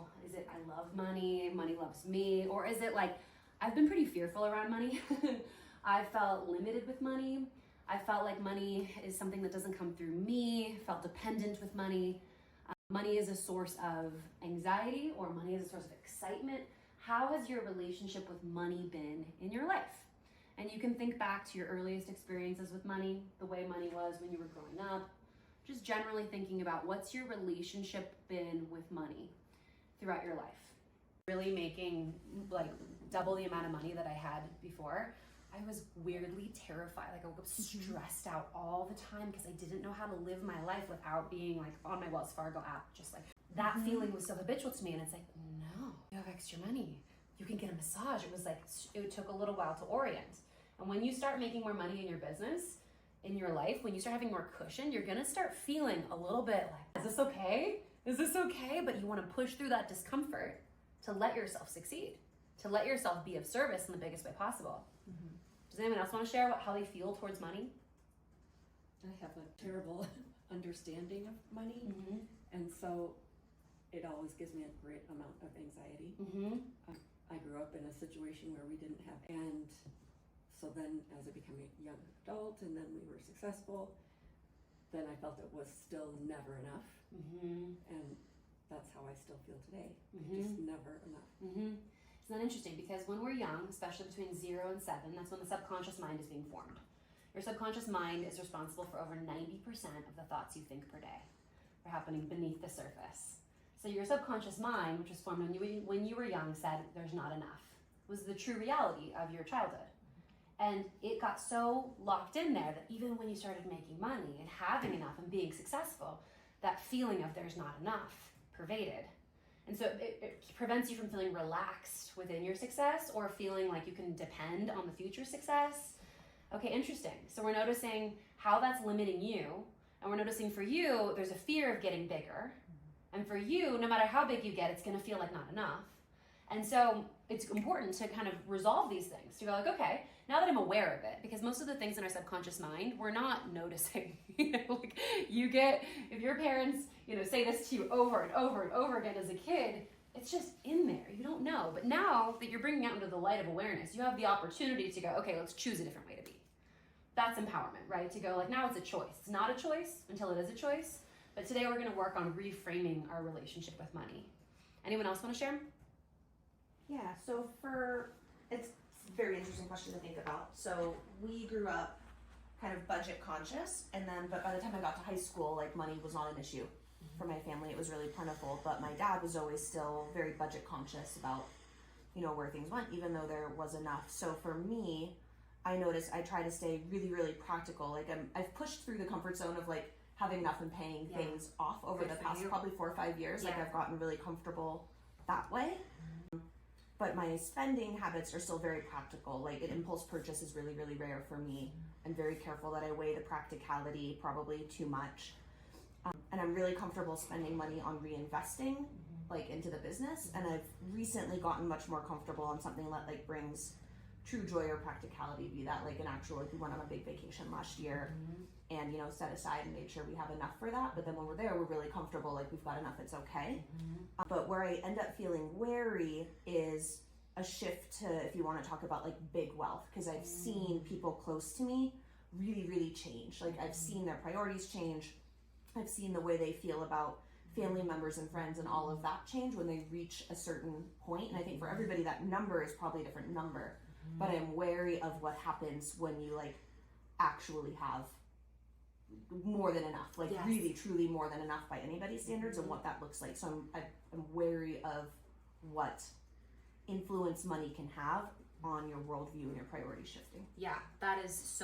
know, is it I love money, money loves me, or is it like I've been pretty fearful around money. I felt limited with money. I felt like money is something that doesn't come through me, felt dependent with money. Money is a source of anxiety, or money is a source of excitement. How has your relationship with money been in your life? And you can think back to your earliest experiences with money, the way money was when you were growing up, just generally thinking about what's your relationship been with money throughout your life. Really making like double the amount of money that I had before, I was weirdly terrified. Like I woke up stressed out all the time because I didn't know how to live my life without being like on my Wells Fargo app. Just like that feeling was so habitual to me. And it's like, no, you have extra money. You can get a massage. It was like, it took a little while to orient. And when you start making more money in your business, in your life, when you start having more cushion, you're gonna start feeling a little bit like, is this okay? Is this okay? But you wanna push through that discomfort to let yourself succeed, to let yourself be of service in the biggest way possible. Does anyone else want to share how they feel towards money? I have a terrible understanding of money, and so it always gives me a great amount of anxiety. I grew up in a situation where we didn't have, and so then as I became a young adult and then we were successful, then I felt it was still never enough. And that's how I still feel today. Just never enough. Isn't that interesting? Because when we're young, especially between 0 and 7, that's when the subconscious mind is being formed. Your subconscious mind is responsible for over 90% of the thoughts you think per day. They're happening beneath the surface. So your subconscious mind, which was formed when you were young, said there's not enough. It was the true reality of your childhood. And it got so locked in there that even when you started making money and having enough and being successful, that feeling of there's not enough pervaded. And so it prevents you from feeling relaxed within your success or feeling like you can depend on the future success. Okay, interesting. So we're noticing how that's limiting you. And we're noticing for you, there's a fear of getting bigger. And for you, no matter how big you get, it's going to feel like not enough. And so it's important to kind of resolve these things, to go like, okay, now that I'm aware of it, because most of the things in our subconscious mind, we're not noticing. Like you get, if your parents, say this to you over and over and over again as a kid, it's just in there. You don't know. But now that you're bringing out into the light of awareness, you have the opportunity to go, okay, let's choose a different way to be. That's empowerment, right? To go like, now it's a choice. It's not a choice until it is a choice. But today we're going to work on reframing our relationship with money. Anyone else want to share? Yeah, so it's a very interesting question to think about. So we grew up kind of budget conscious, but by the time I got to high school, like money was not an issue for my family. It was really plentiful, but my dad was always still very budget conscious about, where things went, even though there was enough. So for me, I noticed I try to stay really, really practical. Like I've pushed through the comfort zone of like having enough and paying things off over the past probably 4 or 5 years. Like I've gotten really comfortable that way. But my spending habits are still very practical. Like an impulse purchase is really, really rare for me. I'm very careful that I weigh the practicality probably too much. And I'm really comfortable spending money on reinvesting like into the business. And I've recently gotten much more comfortable on something that like brings true joy or practicality, be that like an actual, like we went on a big vacation last year and, set aside and made sure we have enough for that. But then when we're there, we're really comfortable, like we've got enough, it's okay. But where I end up feeling wary is a shift to, if you want to talk about like big wealth, because I've seen people close to me really, really change. Like I've seen their priorities change. I've seen the way they feel about family members and friends and all of that change when they reach a certain point. And I think for everybody that number is probably a different number. But I'm wary of what happens when you like actually have more than enough, like really truly more than enough by anybody's standards and what that looks like. So I'm wary of what influence money can have on your worldview and your priority shifting. Yeah, that is so